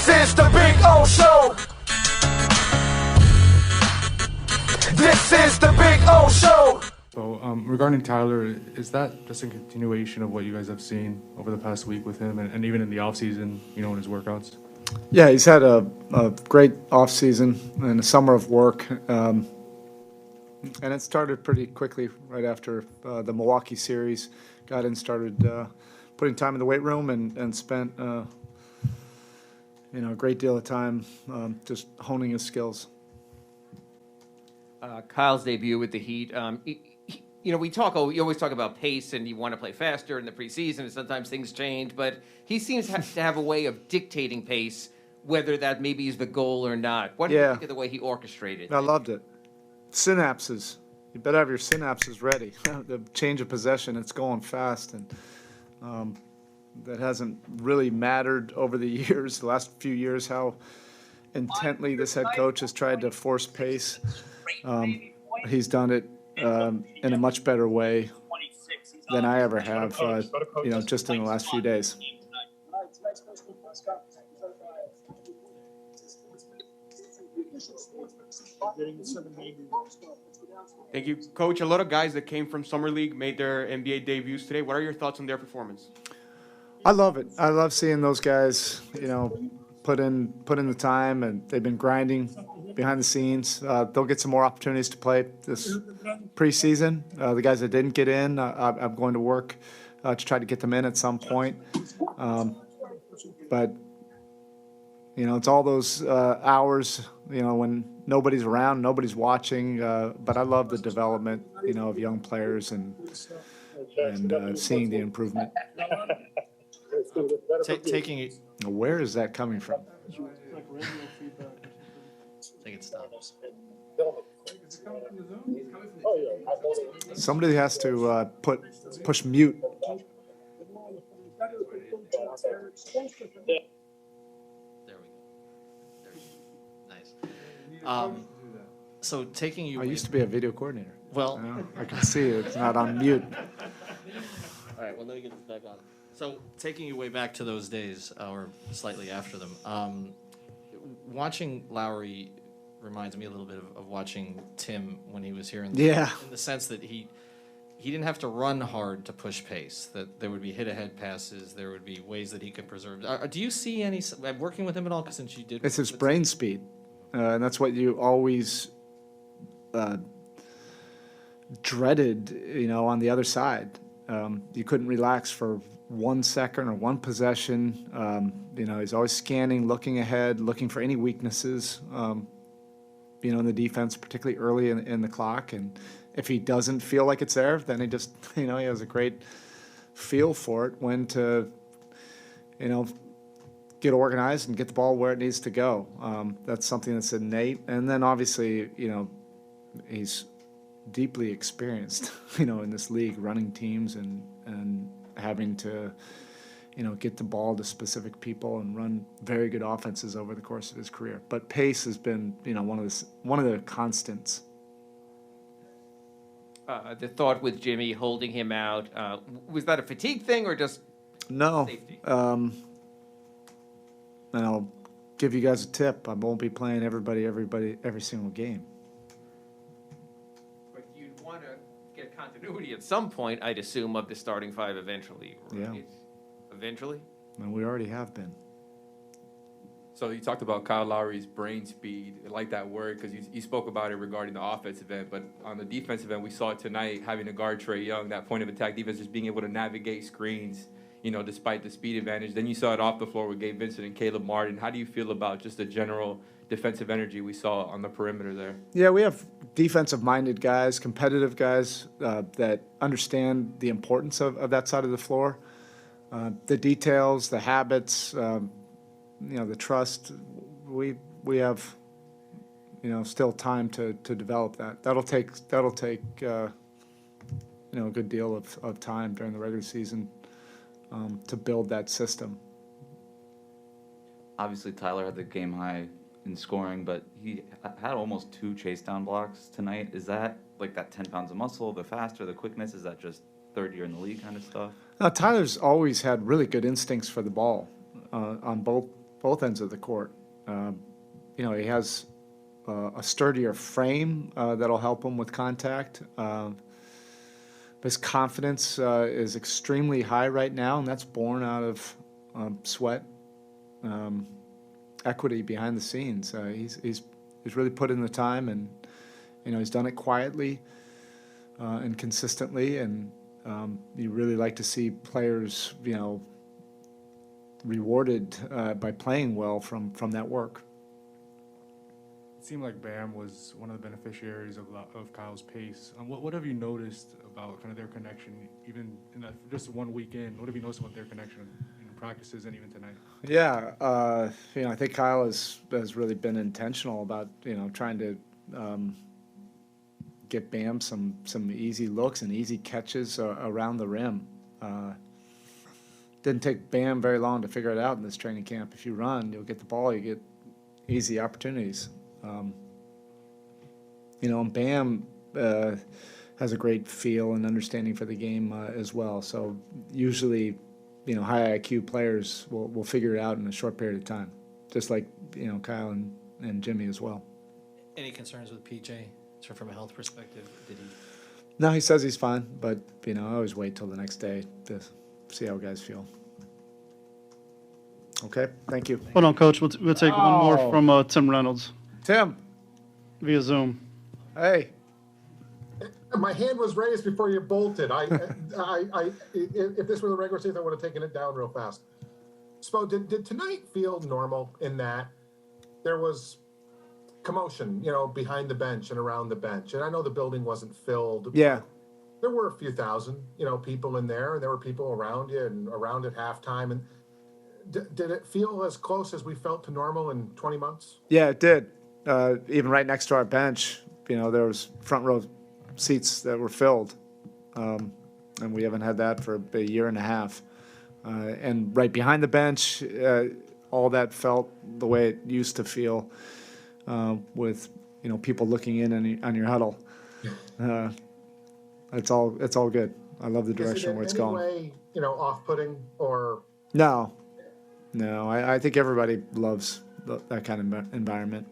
This is the Big O Show. This is the Big O Show. So regarding Tyler, is that just a continuation of what you guys have seen over the past week with him and even in the offseason, you know, in his workouts? Yeah, he's had a great offseason and a summer of work. And it started pretty quickly right after the Milwaukee series. Got in, started putting time in the weight room and spent a great deal of time just honing his skills. Kyle's debut with the Heat. You always talk about pace and you want to play faster in the preseason, and sometimes things change, but he seems to have a way of dictating pace, whether that maybe is the goal or not. What do you think of the way he orchestrated? I loved it. Synapses. You better have your synapses ready. The change of possession, it's going fast, and that hasn't really mattered over the years, the last few years, how intently this head coach has tried to force pace. He's done it in a much better way than I ever have, just in the last few days. Thank you. Coach, a lot of guys that came from Summer League made their NBA debuts today. What are your thoughts on their performance? I love it. I love seeing those guys, put in the time, and they've been grinding behind the scenes. They'll get some more opportunities to play this preseason. The guys that didn't get in, I'm going to work to try to get them in at some point. But it's all those hours, when nobody's around, nobody's watching. But I love the development, of young players and seeing the improvement. Taking it. Where is that coming from? I think it stops. Somebody has to push mute. There we go. Nice. So taking you. I used to be a video coordinator. Well, I can see it. It's not on mute. All right. Well, let me get this back on. So taking you way back to those days, or slightly after them, watching Lowry reminds me a little bit of watching Tim when he was here. In the sense that he didn't have to run hard to push pace. That there would be hit-ahead passes. There would be ways that he could preserve. Do you see any working with him at all? Because since you did, it's his brain speed, and that's what you always dreaded. On the other side, you couldn't relax for 1 second or one possession. He's always scanning, looking ahead, looking for any weaknesses. In the defense, particularly early in the clock, and if he doesn't feel like it's there, then he just, he has a great feel for it when to, get organized and get the ball where it needs to go. That's something that's innate. And then obviously, he's deeply experienced, in this league, running teams and having to, get the ball to specific people and run very good offenses over the course of his career. But pace has been, one of the constants. The thought with Jimmy holding him out, was that a fatigue thing or just safety? And I'll give you guys a tip. I won't be playing every single game. But you'd want to get continuity at some point, I'd assume, of the starting five eventually. Right? Yeah. Eventually? And we already have been. So you talked about Kyle Lowry's brain speed. I like that word because you spoke about it regarding the offensive end. But on the defensive end, we saw it tonight, having to guard Trae Young, that point of attack defense, just being able to navigate screens, despite the speed advantage. Then you saw it off the floor with Gabe Vincent and Caleb Martin. How do you feel about just the general defensive energy we saw on the perimeter there? Yeah, we have defensive-minded guys, competitive guys that understand the importance of that side of the floor. The details, the habits, the trust, we have, still time to develop that. That'll take a good deal of time during the regular season to build that system. Obviously, Tyler had the game high in scoring, but he had almost 2 chase down blocks tonight. Is that like that 10 pounds of muscle, the faster, the quickness? Is that just third year in the league kind of stuff? Tyler's always had really good instincts for the ball on both both ends of the court. You know, he has a sturdier frame that'll help him with contact. His confidence is extremely high right now, and that's born out of sweat, equity behind the scenes. He's really put in the time, and you know, he's done it quietly and consistently, and you really like to see players, you know, rewarded by playing well from that work. It seemed like Bam was one of the beneficiaries of Kyle's pace. What have you noticed about kind of their connection, even in that just one weekend? What have you noticed about their connection in practices and even tonight? Yeah, you know, I think Kyle has really been intentional about, you know, trying to get Bam some easy looks and easy catches around the rim. Didn't take Bam very long to figure it out in this training camp. If you run, you'll get the ball, you get easy opportunities. You know, and Bam has a great feel and understanding for the game as well. So usually, you know, high IQ players will figure it out in a short period of time, just like, you know, Kyle and Jimmy as well. Any concerns with PJ? So from a health perspective, did he? No, he says he's fine, but, you know, I always wait till the next day to see how guys feel. Okay, thank you. Hold on, Coach. We'll take one more from Tim Reynolds Tim, via Zoom. hey. My hand was raised before you bolted. If this were the regular season, I would have taken it down real fast. Spo, did tonight feel normal in that there was commotion, you know, behind the bench and around the bench? And I know the building wasn't filled. Yeah. There were a few thousand, you know, people in there, and there were people around you and around at halftime. And did it feel as close as we felt to normal in 20 months? Yeah, it did. Even right next to our bench, you know, there was front row seats that were filled. And we haven't had that for a year and a half. And right behind the bench, all that felt the way it used to feel with, you know, people looking in on your huddle. It's all good. I love the direction where it's going. Is it in any way, you know, off-putting or? No, I think everybody loves that kind of environment.